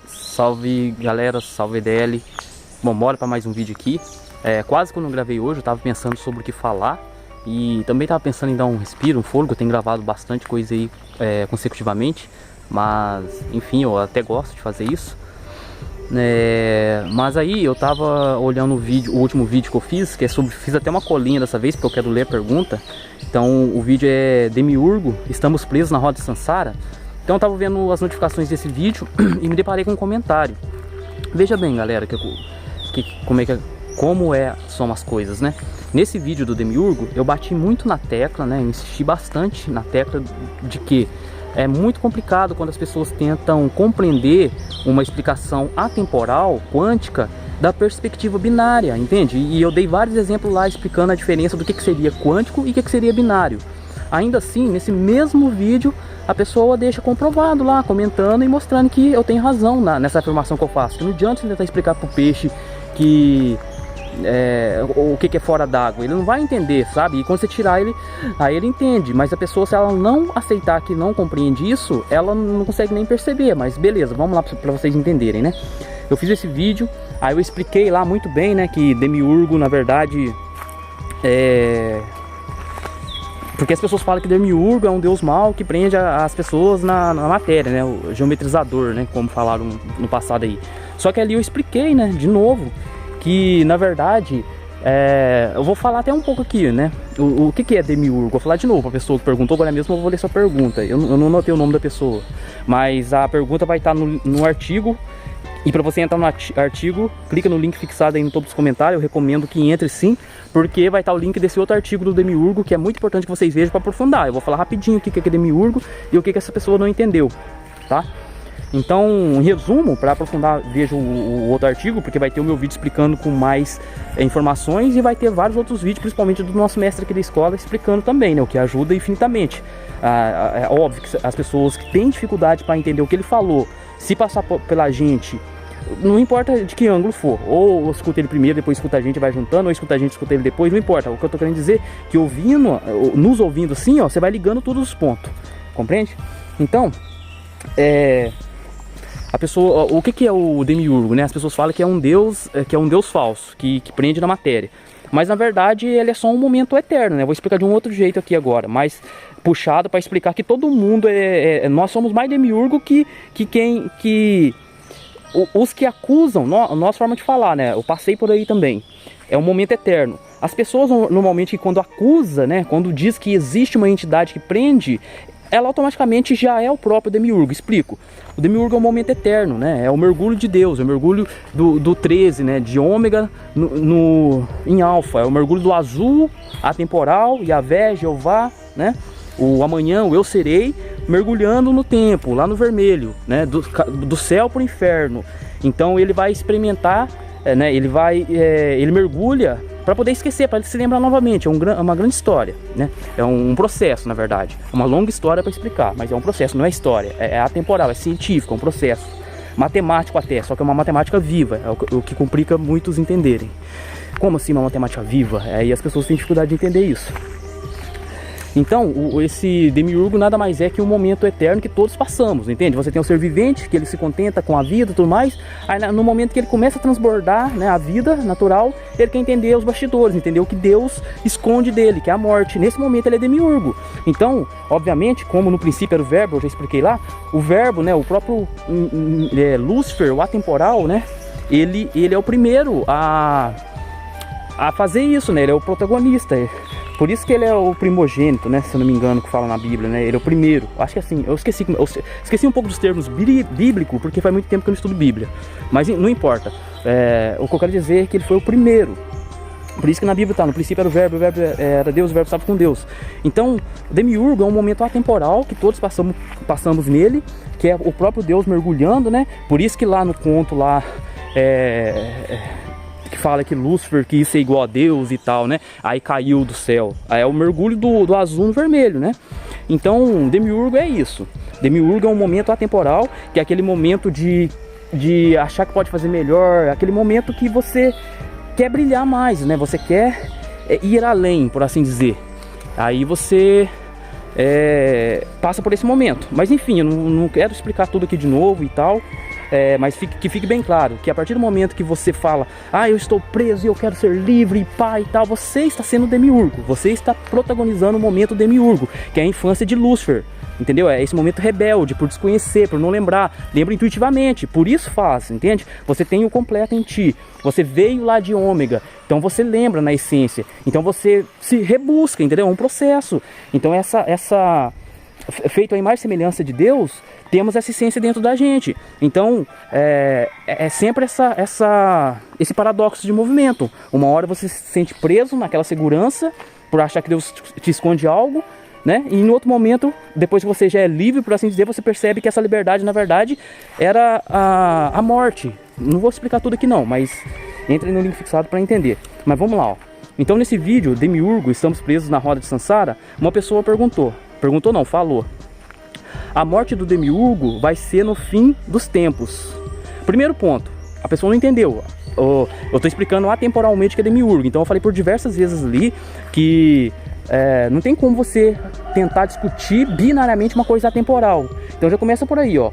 Salve galera, salve DL. Bom, bora para mais um vídeo aqui. Quase que eu não gravei hoje, eu tava pensando sobre o que falar. E também tava pensando em dar um respiro, um fôlego. Eu tenho gravado bastante coisa aí consecutivamente. Mas, enfim, eu até gosto de fazer isso. Mas aí eu tava olhando o último vídeo que eu fiz, que é sobre, fiz até uma colinha dessa vez, porque eu quero ler a pergunta. Então o vídeo é Demiurgo, estamos presos na roda de Sansara. Então eu tava vendo as notificações desse vídeo e me deparei com um comentário. Veja bem, galera, como são as coisas, né? Nesse vídeo do Demiurgo, eu bati muito na tecla, né? Eu insisti bastante na tecla de que é muito complicado quando as pessoas tentam compreender uma explicação atemporal, quântica, da perspectiva binária, entende? E eu dei vários exemplos lá explicando a diferença do que seria quântico e o que seria binário. Ainda assim, nesse mesmo vídeo, a pessoa deixa comprovado lá, comentando e mostrando que eu tenho razão nessa afirmação que eu faço. Que não adianta você tentar explicar para o peixe que o que é fora d'água, ele não vai entender, sabe? E quando você tirar ele, aí ele entende. Mas a pessoa, se ela não aceitar que não compreende isso, ela não consegue nem perceber. Mas beleza, vamos lá para vocês entenderem, né? Eu fiz esse vídeo, aí eu expliquei lá muito bem, né, que Demiurgo, na verdade, porque as pessoas falam que Demiurgo é um deus mau que prende as pessoas na matéria, né? O geometrizador, né? Como falaram no passado aí. Só que ali eu expliquei, né? De novo, que na verdade, eu vou falar até um pouco aqui, né? O que é Demiurgo? Vou falar de novo para a pessoa que perguntou, agora mesmo eu vou ler sua pergunta. Eu não notei o nome da pessoa, mas a pergunta vai estar no artigo. E para você entrar no artigo, clica no link fixado aí no topo dos comentários. Eu recomendo que entre sim, porque vai estar o link desse outro artigo do Demiurgo, que é muito importante que vocês vejam para aprofundar. Eu vou falar rapidinho o que é Demiurgo e o que essa pessoa não entendeu, tá? Então, em resumo, para aprofundar, veja o outro artigo, porque vai ter o meu vídeo explicando com mais informações e vai ter vários outros vídeos, principalmente do nosso mestre aqui da escola, explicando também, né, o que ajuda infinitamente. É óbvio que as pessoas que têm dificuldade para entender o que ele falou, se passar pela gente, não importa de que ângulo for, ou escuta ele primeiro, depois escuta a gente, vai juntando, ou escuta a gente, escuta ele depois, não importa. O que eu tô querendo dizer é que nos ouvindo assim, ó, você vai ligando todos os pontos, compreende? Então, a pessoa, o que é o Demiurgo, né? As pessoas falam que é um deus falso, que prende na matéria. Mas na verdade ele é só um momento eterno, né? Vou explicar de um outro jeito aqui agora, mais puxado para explicar que todo mundo nós somos mais Demiurgo os que acusam, nossa forma de falar, né? Eu passei por aí também. É um momento eterno. As pessoas normalmente quando acusa, né? Quando diz que existe uma entidade que prende, ela automaticamente já é o próprio Demiurgo. Explico. O Demiurgo é um momento eterno, né? É o mergulho de Deus, é o mergulho do 13, né? De ômega em alfa. É o mergulho do azul, atemporal, Yahvé, Jeová, né? O amanhã, o eu serei, mergulhando no tempo, lá no vermelho, né? Do céu para o inferno. Então ele vai experimentar, né? Ele mergulha para poder esquecer, para ele se lembrar novamente. É uma grande história, né? É um processo, na verdade. É uma longa história para explicar, mas é um processo, não é história. É atemporal, é científico, é um processo. Matemático até, só que é uma matemática viva. É o que complica muitos entenderem. Como assim uma matemática viva? Aí as pessoas têm dificuldade de entender isso. Então, esse Demiurgo nada mais é que um momento eterno que todos passamos, entende? Você tem o ser vivente, que ele se contenta com a vida e tudo mais. Aí no momento que ele começa a transbordar, né, a vida natural, ele quer entender os bastidores, entender o que Deus esconde dele, que é a morte. Nesse momento ele é Demiurgo. Então, obviamente, como no princípio era o verbo, eu já expliquei lá, o verbo, né, o próprio Lúcifer, o atemporal, né, ele é o primeiro a fazer isso, né? Ele é o protagonista. Por isso que ele é o primogênito, né? Se eu não me engano, que fala na Bíblia, né? Ele é o primeiro. Acho que assim, eu esqueci um pouco dos termos bíblicos, porque faz muito tempo que eu não estudo Bíblia. Mas não importa. O que eu quero dizer é que ele foi o primeiro. Por isso que na Bíblia tá, no princípio era o verbo era Deus, o verbo estava com Deus. Então, Demiurgo é um momento atemporal que todos passamos nele, que é o próprio Deus mergulhando, né? Por isso que lá no conto lá, que fala que Lúcifer quis ser igual a Deus e tal, né? Aí caiu do céu. Aí é o mergulho do azul no vermelho, né? Então, Demiurgo é isso. Demiurgo é um momento atemporal, que é aquele momento de achar que pode fazer melhor, aquele momento que você quer brilhar mais, né? Você quer ir além, por assim dizer. Aí você passa por esse momento. Mas enfim, eu não quero explicar tudo aqui de novo e tal. mas que fique bem claro, que a partir do momento que você fala, ah, eu estou preso e eu quero ser livre, pai e tal, você está sendo demiurgo, você está protagonizando o momento demiurgo, que é a infância de Lúcifer. Entendeu? É esse momento rebelde, por desconhecer, por não lembrar. Lembra intuitivamente, por isso faz, entende? Você tem o completo em ti. Você veio lá de ômega, então você lembra na essência. Então você se rebusca, entendeu? É um processo. Então feito a imagem e semelhança de Deus, temos essa essência dentro da gente. Então é sempre esse paradoxo de movimento. Uma hora você se sente preso naquela segurança, por achar que Deus te esconde algo, né? E em outro momento, depois que você já é livre, por assim dizer, você percebe que essa liberdade, na verdade, era a morte. Não vou explicar tudo aqui não, mas entre no link fixado para entender. Mas vamos lá, ó. Então nesse vídeo, Demiurgo, estamos presos na roda de Sansara, uma pessoa falou: a morte do Demiurgo vai ser no fim dos tempos. Primeiro ponto, a pessoa não entendeu. Eu estou explicando atemporalmente o que é Demiurgo, então eu falei por diversas vezes ali que não tem como você tentar discutir binariamente uma coisa atemporal. Então já começa por aí, ó.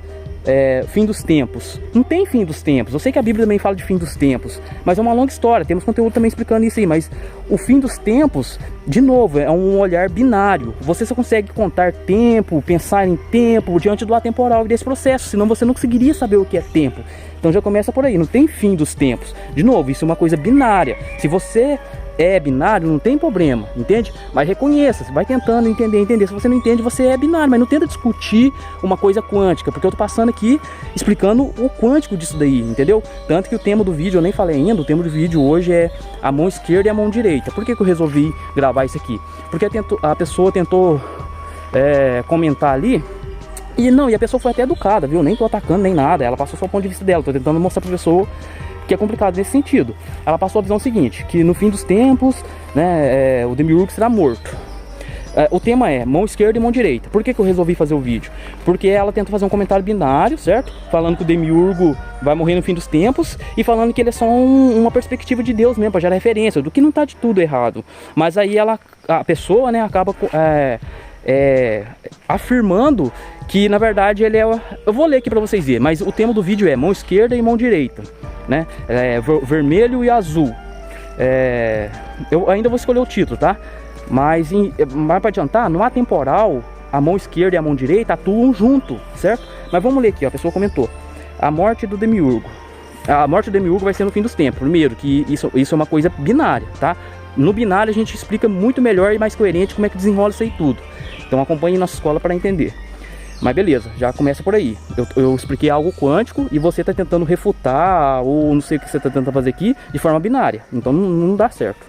Fim dos tempos. Não tem fim dos tempos. Eu sei que a Bíblia também fala de fim dos tempos, mas é uma longa história. Temos conteúdo também explicando isso aí. Mas o fim dos tempos, de novo, é um olhar binário. Você só consegue contar tempo, pensar em tempo diante do atemporal desse processo. Senão você não conseguiria saber o que é tempo. Então já começa por aí. Não tem fim dos tempos. De novo, isso é uma coisa binária. Se você é binário, não tem problema, entende? Mas reconheça, você vai tentando entender. Se você não entende, você é binário, mas não tenta discutir uma coisa quântica, porque eu tô passando aqui explicando o quântico disso daí, entendeu? Tanto que o tema do vídeo, eu nem falei ainda, o tema do vídeo hoje é a mão esquerda e a mão direita. Por que eu resolvi gravar isso aqui? Porque a pessoa tentou comentar ali, e a pessoa foi até educada, viu? Nem tô atacando nem nada, ela passou só o ponto de vista dela, tô tentando mostrar pra pessoa que é complicado nesse sentido. Ela passou a visão seguinte, que no fim dos tempos, né, o Demiurgo será morto. O tema é mão esquerda e mão direita. Por que eu resolvi fazer o vídeo? Porque ela tenta fazer um comentário binário, certo? Falando que o Demiurgo vai morrer no fim dos tempos e falando que ele é só uma perspectiva de Deus mesmo, para gerar referência, do que não tá de tudo errado. Mas aí a pessoa, né, acaba afirmando que na verdade ele eu vou ler aqui para vocês verem, mas o tema do vídeo é mão esquerda e mão direita, né? Vermelho e azul. Eu ainda vou escolher o título, tá? Mas para adiantar, no atemporal, a mão esquerda e a mão direita atuam junto, certo? Mas vamos ler aqui, ó, a pessoa comentou: a morte do Demiurgo. A morte do Demiurgo vai ser no fim dos tempos. Primeiro, que isso é uma coisa binária, tá? No binário a gente explica muito melhor e mais coerente como é que desenrola isso aí tudo. Então acompanhe nossa escola para entender. Mas beleza, já começa por aí. Eu expliquei algo quântico e você está tentando refutar, ou não sei o que você está tentando fazer aqui, de forma binária. Então não dá certo.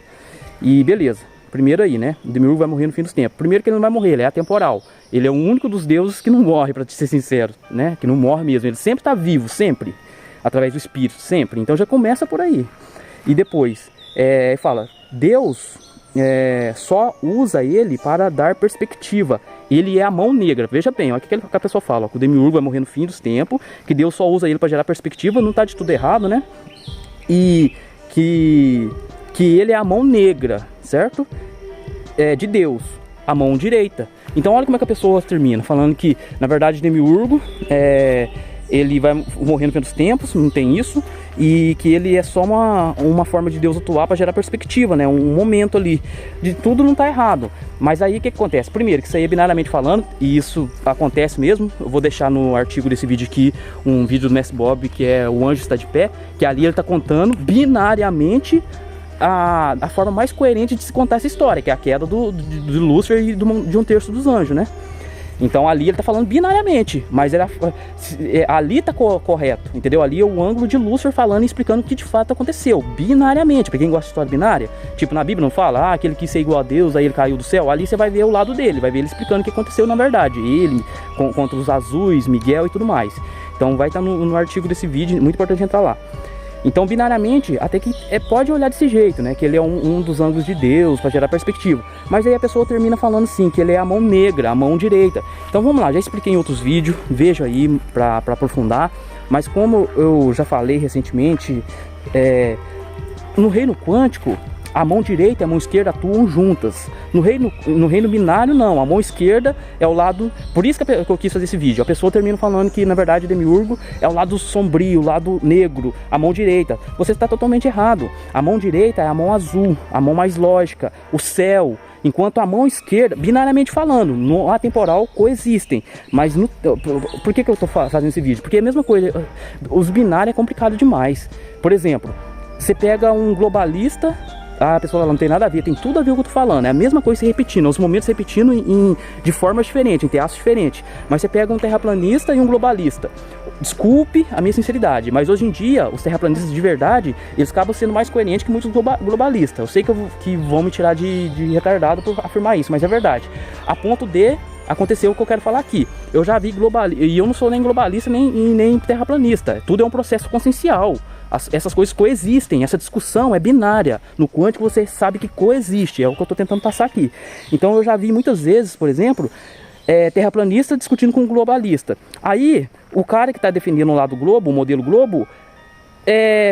E beleza, primeiro aí, né? O Demiurgo vai morrer no fim dos tempos. Primeiro que ele não vai morrer, ele é atemporal. Ele é o único dos deuses que não morre, para ser sincero, né? Que não morre mesmo. Ele sempre está vivo, sempre. Através do Espírito, sempre. Então já começa por aí. E depois, fala, Deus só usa ele para dar perspectiva. Ele é a mão negra. Veja bem, olha o que a pessoa fala, ó, que o Demiurgo vai morrer no fim dos tempos, que Deus só usa ele para gerar perspectiva, não está de tudo errado, né? E que ele é a mão negra, certo? De Deus, a mão direita. Então olha como é que a pessoa termina, falando que, na verdade, Demiurgo ele vai morrer no fim dos tempos, não tem isso, e que ele é só uma forma de Deus atuar para gerar perspectiva, né? Um momento ali, de tudo não tá errado. Mas aí o que acontece? Primeiro, que isso aí é binariamente falando, e isso acontece mesmo. Eu vou deixar no artigo desse vídeo aqui um vídeo do Mestre Bob, que é O Anjo Está de Pé, que ali ele tá contando binariamente a forma mais coerente de se contar essa história, que é a queda do Lúcifer e de 1/3 dos anjos, né? Então ali ele tá falando binariamente, mas ali tá correto, entendeu? Ali é o ângulo de Lúcifer falando e explicando o que de fato aconteceu, binariamente. Pra quem gosta de história binária, tipo na Bíblia não fala, aquele que quis ser igual a Deus, aí ele caiu do céu. Ali você vai ver o lado dele, vai ver ele explicando o que aconteceu na verdade, ele contra os azuis, Miguel e tudo mais. Então vai estar no artigo desse vídeo, muito importante entrar lá. Então, binariamente, até que pode olhar desse jeito, né? Que ele é um dos ângulos de Deus para gerar perspectiva. Mas aí a pessoa termina falando assim, que ele é a mão negra, a mão direita. Então vamos lá, já expliquei em outros vídeos, veja aí para aprofundar. Mas como eu já falei recentemente, no reino quântico, a mão direita e a mão esquerda atuam juntas. No reino binário, não. A mão esquerda é o lado... Por isso que eu quis fazer esse vídeo. A pessoa termina falando que, na verdade, o Demiurgo é o lado sombrio, o lado negro, a mão direita. Você está totalmente errado. A mão direita é a mão azul, a mão mais lógica, o céu. Enquanto a mão esquerda, binariamente falando, no atemporal coexistem. Mas por que eu estou fazendo esse vídeo? Porque é a mesma coisa. Os binários é complicado demais. Por exemplo, você pega um globalista... A pessoa fala, não tem nada a ver, tem tudo a ver com o que eu tô falando. É a mesma coisa se repetindo, os momentos se repetindo de formas diferentes, em teatros diferentes. Mas você pega um terraplanista e um globalista. Desculpe a minha sinceridade, mas hoje em dia, os terraplanistas de verdade, eles acabam sendo mais coerentes que muitos globalistas. Eu sei que vão me tirar de retardado por afirmar isso, mas é verdade. A ponto de... aconteceu o que eu quero falar aqui. Eu já vi globalista, e eu não sou nem globalista nem terraplanista. Tudo é um processo consciencial. Essas coisas coexistem, essa discussão é binária. No quântico você sabe que coexiste, é o que eu estou tentando passar aqui. Então eu já vi muitas vezes, por exemplo, terraplanista discutindo com um globalista. Aí, o cara que está defendendo lá do globo, o modelo globo,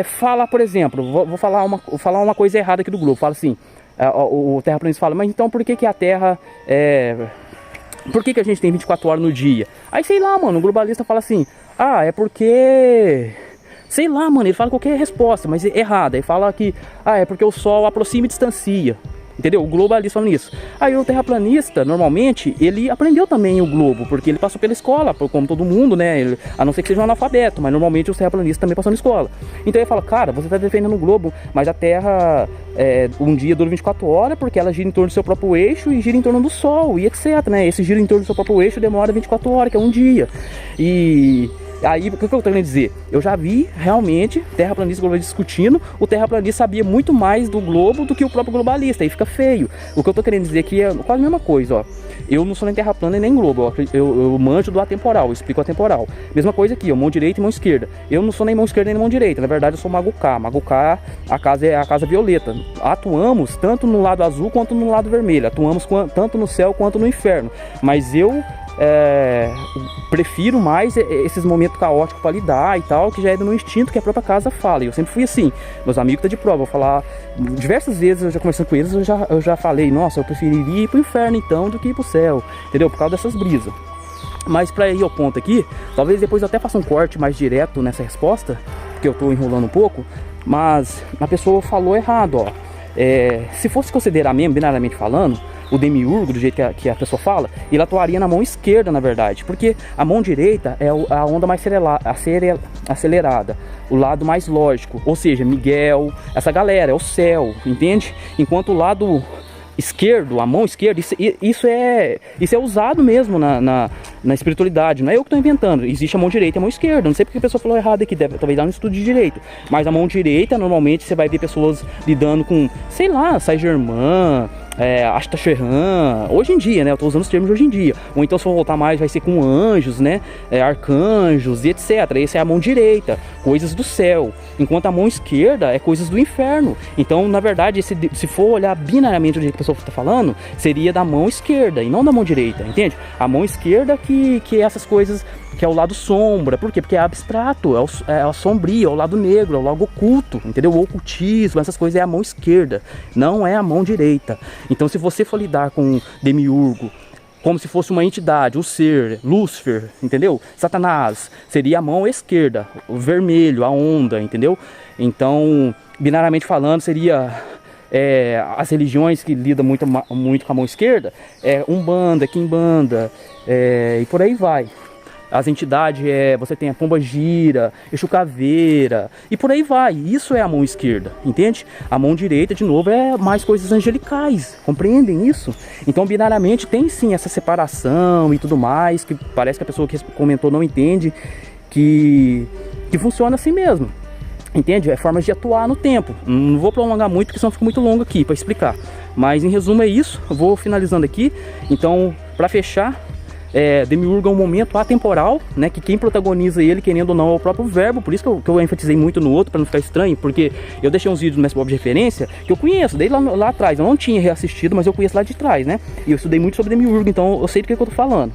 fala, por exemplo, vou falar uma coisa errada aqui do globo. Fala assim, o terraplanista fala, mas então por que a Terra... por que a gente tem 24 horas no dia? Aí sei lá, mano, o globalista fala assim, é porque... sei lá, mano, ele fala qualquer resposta, mas é errada. Ele fala que, é porque o Sol aproxima e distancia. Entendeu? O globalista falando isso. Aí o terraplanista, normalmente, ele aprendeu também o globo, porque ele passou pela escola, como todo mundo, né? A não ser que seja um analfabeto, mas normalmente os terraplanistas também passam na escola. Então ele fala, cara, você está defendendo o globo, mas a Terra, um dia dura 24 horas, porque ela gira em torno do seu próprio eixo e gira em torno do Sol, e etc, né? Esse giro em torno do seu próprio eixo demora 24 horas, que é um dia. E... aí, o que eu tô querendo dizer? Eu já vi, realmente, terraplanista e globalista discutindo. O terraplanista sabia muito mais do globo do que o próprio globalista. Aí fica feio. O que eu tô querendo dizer aqui é quase a mesma coisa, ó. Eu não sou nem terra plana e nem globo. Eu manjo do atemporal, eu explico o atemporal. Mesma coisa aqui, ó, mão direita e mão esquerda. Eu não sou nem mão esquerda nem mão direita. Na verdade, eu sou Mago K. Mago K, a casa é a casa violeta. Atuamos tanto no lado azul quanto no lado vermelho. Atuamos tanto no céu quanto no inferno. Mas eu... prefiro mais esses momentos caóticos para lidar e tal, que já é do meu instinto, que a própria casa fala. E eu sempre fui assim. Meus amigos tá de prova, vou falar diversas vezes, eu já conversando com eles, eu já falei, nossa, eu preferiria ir pro inferno então do que ir pro céu, entendeu? Por causa dessas brisas. Mas para ir ao ponto aqui, talvez depois eu até faça um corte mais direto nessa resposta, porque eu tô enrolando um pouco, mas a pessoa falou errado, ó. Se fosse considerar mesmo, binariamente falando, o demiurgo, do jeito que a pessoa fala, ele atuaria na mão esquerda, na verdade, porque a mão direita é a onda mais acelerada, o lado mais lógico, ou seja, Miguel, essa galera, é o céu, entende? Enquanto o lado esquerdo, a mão esquerda, isso é usado mesmo na espiritualidade, não é eu que estou inventando. Existe a mão direita e a mão esquerda, não sei porque a pessoa falou errado aqui, talvez dar um estudo de direito, mas a mão direita, normalmente você vai ver pessoas lidando com, sei lá, Saint-Germain, Astacherran, hoje em dia, né, eu tô usando os termos de hoje em dia, ou então se for voltar mais vai ser com anjos, né, arcanjos e etc, essa é a mão direita, coisas do céu, enquanto a mão esquerda é coisas do inferno. Então, na verdade, se for olhar binariamente o jeito que a pessoa está falando, seria da mão esquerda e não da mão direita, entende? A mão esquerda que é essas coisas, que é o lado sombra. Por quê? Porque é abstrato, é o sombrio, é o lado negro, é o lado oculto, entendeu? O ocultismo, essas coisas é a mão esquerda, não é a mão direita. Então, se você for lidar com demiurgo como se fosse uma entidade, o ser, Lúcifer, entendeu? Satanás, seria a mão esquerda, o vermelho, a onda, entendeu? Então, binariamente falando, seria... as religiões que lidam muito com a mão esquerda, Umbanda, Quimbanda, e por aí vai. As entidades, você tem a Pomba Gira, Exu Caveira, e por aí vai. Isso é a mão esquerda, entende? A mão direita, de novo, é mais coisas angelicais, compreendem isso? Então, binariamente, tem sim essa separação e tudo mais, que parece que a pessoa que comentou não entende, que funciona assim mesmo. Entende? É formas de atuar no tempo. Não vou prolongar muito, porque senão fica muito longo aqui para explicar. Mas em resumo é isso. Eu vou finalizando aqui. Então, para fechar, demiurgo é um momento atemporal, né? Que quem protagoniza ele, querendo ou não, é o próprio verbo. Por isso que eu enfatizei muito no outro, para não ficar estranho. Porque eu deixei uns vídeos do Mestre Bob de referência que eu conheço, desde lá atrás. Eu não tinha reassistido, mas eu conheço lá de trás, né? E eu estudei muito sobre demiurgo, então eu sei do que eu tô falando.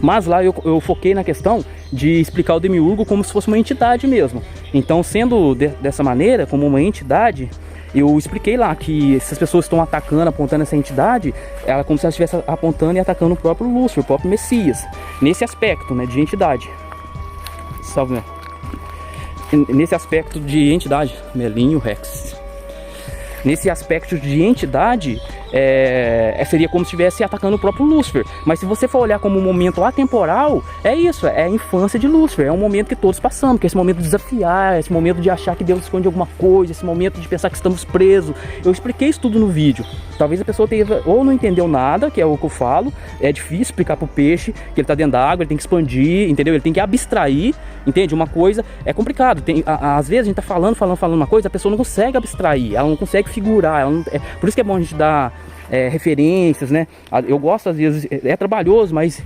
Mas lá eu foquei na questão de explicar o demiurgo como se fosse uma entidade mesmo. Então, sendo dessa maneira, como uma entidade, eu expliquei lá que essas pessoas estão atacando, apontando essa entidade, ela é como se ela estivesse apontando e atacando o próprio Lúcifer, o próprio Messias, nesse aspecto, né, de entidade. Salve, né? Nesse aspecto de entidade, Melinho Rex. Nesse aspecto de entidade, seria como se estivesse atacando o próprio Lúcifer. Mas se você for olhar como um momento atemporal, é isso, é a infância de Lúcifer. É um momento que todos passamos, que é esse momento de desafiar, esse momento de achar que Deus esconde alguma coisa, esse momento de pensar que estamos presos. Eu expliquei isso tudo no vídeo. Talvez a pessoa tenha, ou não entendeu nada, que é o que eu falo. É difícil explicar pro peixe que ele está dentro da água, ele tem que expandir, entendeu? Ele tem que abstrair, entende? Uma coisa é complicado. Às vezes a gente tá falando uma coisa, a pessoa não consegue abstrair, ela não consegue figurar. Por isso que é bom a gente dar referências, né? Eu gosto, às vezes, é trabalhoso, mas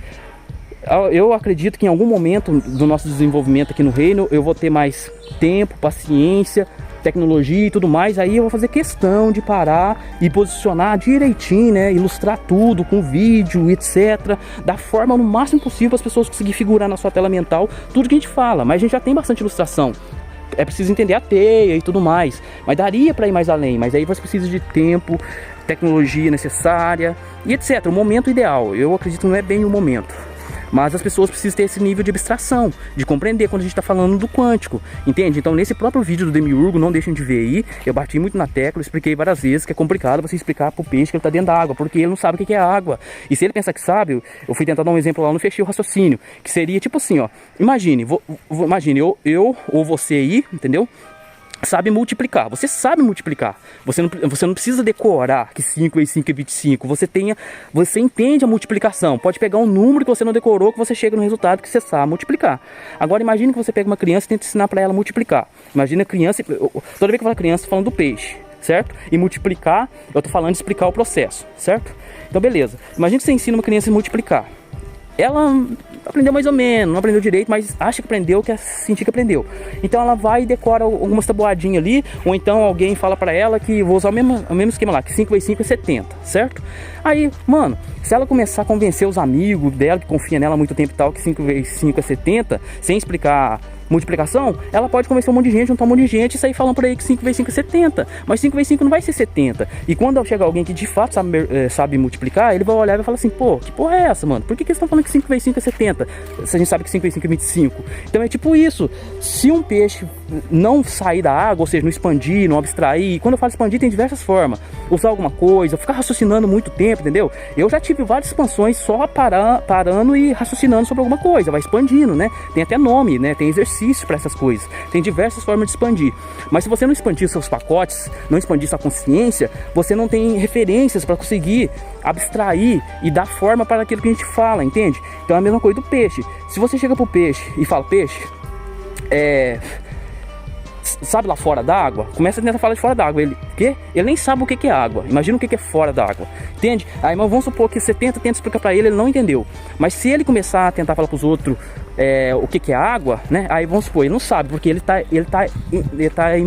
eu acredito que em algum momento do nosso desenvolvimento aqui no reino eu vou ter mais tempo, paciência, tecnologia e tudo mais. Aí eu vou fazer questão de parar e posicionar direitinho, né? Ilustrar tudo com vídeo, etc. Da forma no máximo possível para as pessoas conseguirem figurar na sua tela mental tudo que a gente fala. Mas a gente já tem bastante ilustração. É preciso entender a teia e tudo mais. Mas daria para ir mais além. Mas aí você precisa de tempo, tecnologia necessária e etc. O momento ideal, eu acredito que não é bem o momento. Mas as pessoas precisam ter esse nível de abstração, de compreender quando a gente está falando do quântico, entende? Então nesse próprio vídeo do Demiurgo, não deixem de ver aí, eu bati muito na tecla, expliquei várias vezes que é complicado você explicar pro peixe que ele está dentro da água, porque ele não sabe o que é água. E se ele pensar que sabe, eu fui tentar dar um exemplo lá, não fechei o raciocínio, que seria tipo assim, ó, imagine eu ou você aí, entendeu? Sabe multiplicar, você sabe multiplicar, você não precisa decorar que 5 vezes 5 é 25, você entende a multiplicação, pode pegar um número que você não decorou, que você chega no resultado que você sabe multiplicar. Agora imagine que você pega uma criança e tenta ensinar para ela multiplicar. Imagina a criança, toda vez que eu falo criança, eu tô falando do peixe, certo? E multiplicar, eu tô falando de explicar o processo, certo? Então beleza, imagina que você ensina uma criança a multiplicar. Ela aprendeu mais ou menos, não aprendeu direito, mas acha que aprendeu, quer sentir que aprendeu. Então ela vai e decora algumas tabuadinhas ali, ou então alguém fala pra ela que vou usar o mesmo esquema lá, que 5 vezes 5 é 70, certo? Aí, mano, se ela começar a convencer os amigos dela, que confia nela há muito tempo e tal, que 5 vezes 5 é 70, sem explicar multiplicação, ela pode convencer um monte de gente, juntar um monte de gente e sair falando por aí que 5 vezes 5 é 70. Mas 5 vezes 5 não vai ser 70. E quando chegar alguém que de fato sabe multiplicar, ele vai olhar e vai falar assim, pô, que porra é essa, mano? Por que eles estão falando que 5 vezes 5 é 70? Se a gente sabe que 5 vezes 5 é 25. Então é tipo isso. Se um peixe não sair da água, ou seja, não expandir, não abstrair, e quando eu falo expandir tem diversas formas. Usar alguma coisa, ficar raciocinando muito tempo, entendeu? Eu já tive várias expansões só parando e raciocinando sobre alguma coisa, vai expandindo, né? Tem até nome, né? Tem exercício para essas coisas. Tem diversas formas de expandir. Mas se você não expandir seus pacotes, não expandir sua consciência, você não tem referências para conseguir abstrair e dar forma para aquilo que a gente fala, entende? Então é a mesma coisa do peixe. Se você chega pro peixe e fala, peixe, sabe lá fora d'água? Começa a tentar falar de fora d'água. Ele nem sabe o que é água. Imagina o que é fora d'água. Entende? Aí, mas vamos supor que 70 tenta explicar pra ele não entendeu. Mas se ele começar a tentar falar pros outros o que é água, né? Aí vamos supor, ele não sabe, porque ele tá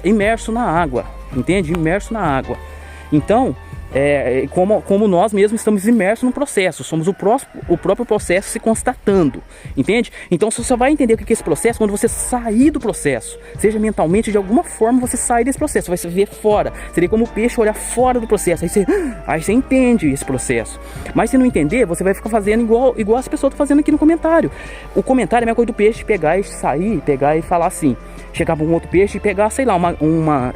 imerso na água. Entende? Imerso na água. Então, como nós mesmos estamos imersos no processo, somos o próprio processo se constatando, entende? Então você só vai entender o que é esse processo quando você sair do processo, seja mentalmente, de alguma forma você sai desse processo, vai se ver fora, seria como o peixe olhar fora do processo, aí você entende esse processo. Mas se não entender, você vai ficar fazendo igual as pessoas estão fazendo aqui no comentário. O comentário é a mesma coisa do peixe pegar e sair, pegar e falar assim, chegar para um outro peixe e pegar, sei lá,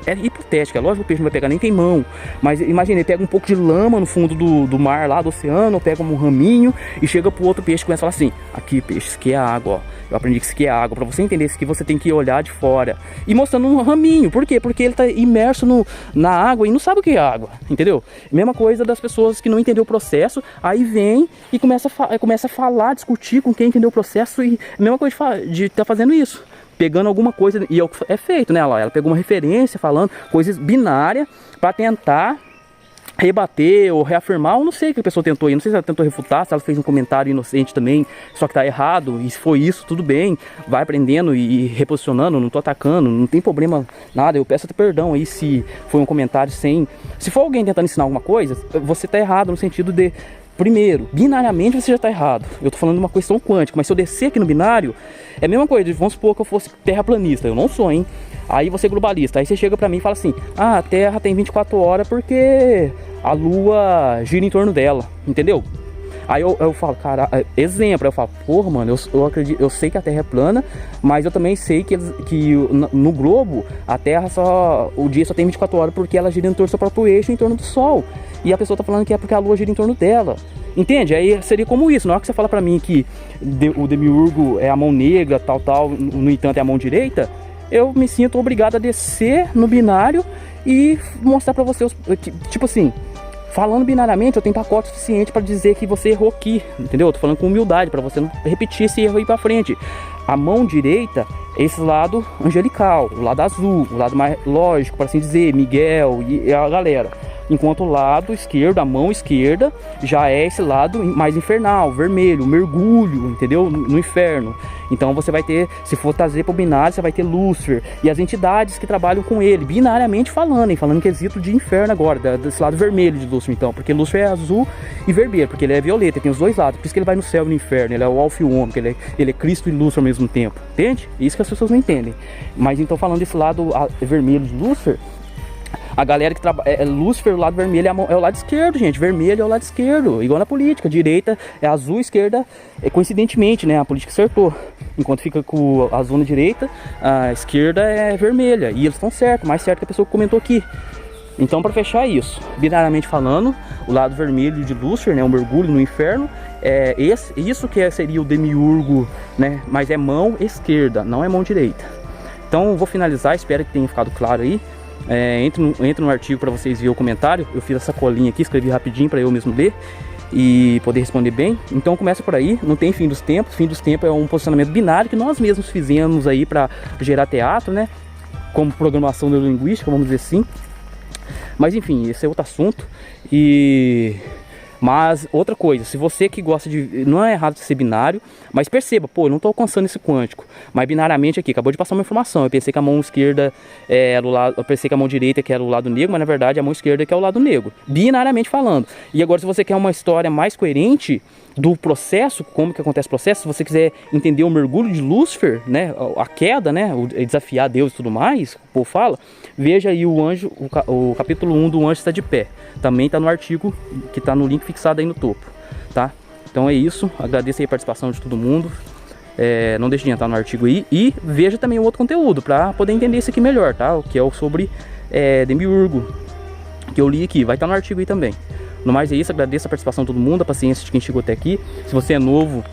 é hipotética, lógico que o peixe não vai pegar nem tem mão, mas imagine, ele pega um pouco de lama no fundo do mar lá, do oceano, pega um raminho e chega pro outro peixe e começa a falar assim, aqui peixe, isso aqui é água, ó, eu aprendi que isso aqui é água, pra você entender isso aqui você tem que olhar de fora, e mostrando um raminho, por quê? Porque ele tá imerso na água e não sabe o que é água, entendeu? Mesma coisa das pessoas que não entenderam o processo, aí vem e começa a falar, discutir com quem entendeu o processo, e a mesma coisa de tá fazendo isso, pegando alguma coisa, e é feito, né? Ela pegou uma referência falando coisas binárias para tentar rebater ou reafirmar, eu não sei o que a pessoa tentou aí, não sei se ela tentou refutar, se ela fez um comentário inocente também, só que tá errado, e se foi isso, tudo bem, vai aprendendo e reposicionando, não tô atacando, não tem problema nada, eu peço até perdão aí se foi um comentário se for alguém tentando ensinar alguma coisa, você tá errado no sentido de Primeiro, binariamente você já está errado. Eu tô falando de uma questão quântica, mas se eu descer aqui no binário, é a mesma coisa. Vamos supor que eu fosse terraplanista. Eu não sou, hein? Aí você é globalista. Aí você chega pra mim e fala assim: ah, a Terra tem 24 horas porque a Lua gira em torno dela. Entendeu? Aí eu falo, cara, exemplo, eu falo, porra, mano, eu acredito, eu sei que a Terra é plana, mas eu também sei que no globo a Terra o dia só tem 24 horas porque ela gira em torno do seu próprio eixo, em torno do Sol. E a pessoa tá falando que é porque a Lua gira em torno dela. Entende? Aí seria como isso, na hora que você fala pra mim que o demiurgo é a mão negra, tal, no entanto é a mão direita, eu me sinto obrigado a descer no binário e mostrar pra você, tipo assim, falando binariamente, eu tenho pacote suficiente para dizer que você errou aqui, entendeu? Eu tô falando com humildade, para você não repetir esse erro aí para frente. A mão direita é esse lado angelical, o lado azul, o lado mais lógico, para assim dizer, Miguel e a galera. Enquanto o lado esquerdo, a mão esquerda, já é esse lado mais infernal, vermelho, mergulho, entendeu? No inferno. Então você vai ter, se for trazer para o binário, você vai ter Lúcifer e as entidades que trabalham com ele, binariamente falando, hein? Falando quesito de inferno agora, desse lado vermelho de Lúcifer, então. Porque Lúcifer é azul e vermelho, porque ele é violeta, ele tem os dois lados. Por isso que ele vai no céu e no inferno, ele é o alfa e o ômega, ele é Cristo e Lúcifer ao mesmo tempo, entende? Isso que as pessoas não entendem. Mas então falando desse lado vermelho de Lúcifer, a galera que trabalha, Lúcifer, o lado vermelho é o lado esquerdo, gente. Vermelho é o lado esquerdo, igual na política. Direita é azul, esquerda coincidentemente, né? A política acertou. Enquanto fica com a azul na direita, a esquerda é vermelha. E eles estão certos, mais certo que a pessoa que comentou aqui. Então, para fechar isso, binariamente falando, o lado vermelho de Lúcifer, né? O mergulho no inferno, isso que seria o demiurgo, né? Mas é mão esquerda, não é mão direita. Então, vou finalizar, espero que tenha ficado claro aí. Entre no artigo para vocês verem o comentário. Eu fiz essa colinha aqui, escrevi rapidinho para eu mesmo ler e poder responder bem. Então começa por aí, não tem fim dos tempos. Fim dos tempos é um posicionamento binário que nós mesmos fizemos aí para gerar teatro, né? Como programação neurolinguística, vamos dizer assim. Mas enfim, esse é outro assunto. Mas outra coisa, se você que gosta de... Não é errado ser binário, mas perceba, pô, eu não estou alcançando esse quântico. Mas binariamente aqui, acabou de passar uma informação. Eu pensei que a mão esquerda era o lado... Eu pensei que a mão direita que era o lado negro, mas na verdade a mão esquerda que é o lado negro. Binariamente falando. E agora se você quer uma história mais coerente do processo, como que acontece o processo, se você quiser entender o mergulho de Lúcifer, né, a queda, né, desafiar Deus e tudo mais, o povo fala, veja aí o capítulo 1 do Anjo Está de Pé. Também está no artigo que está no link fixado aí no topo, tá? Então é isso, agradeço aí a participação de todo mundo. Não deixe de entrar no artigo aí e veja também o outro conteúdo para poder entender isso aqui melhor, tá? O que é o sobre demiurgo, que eu li aqui, vai estar no artigo aí também. No mais é isso, agradeço a participação de todo mundo, a paciência de quem chegou até aqui. Se você é novo,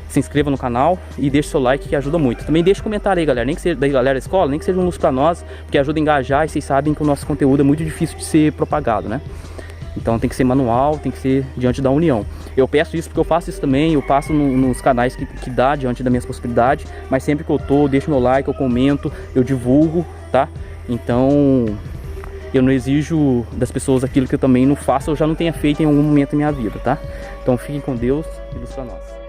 se inscreva no canal e deixe seu like que ajuda muito. Também deixe comentário aí, galera, nem que seja da galera da escola, nem que seja um luz pra nós, porque ajuda a engajar e vocês sabem que o nosso conteúdo é muito difícil de ser propagado, né? Então tem que ser manual, tem que ser diante da união. Eu peço isso porque eu faço isso também, eu passo nos canais que dá diante das minhas possibilidades, mas sempre que eu tô, eu deixo meu like, eu comento, eu divulgo, tá? Então... eu não exijo das pessoas aquilo que eu também não faço, eu já não tenha feito em algum momento da minha vida, tá? Então fiquem com Deus e luz pra nós.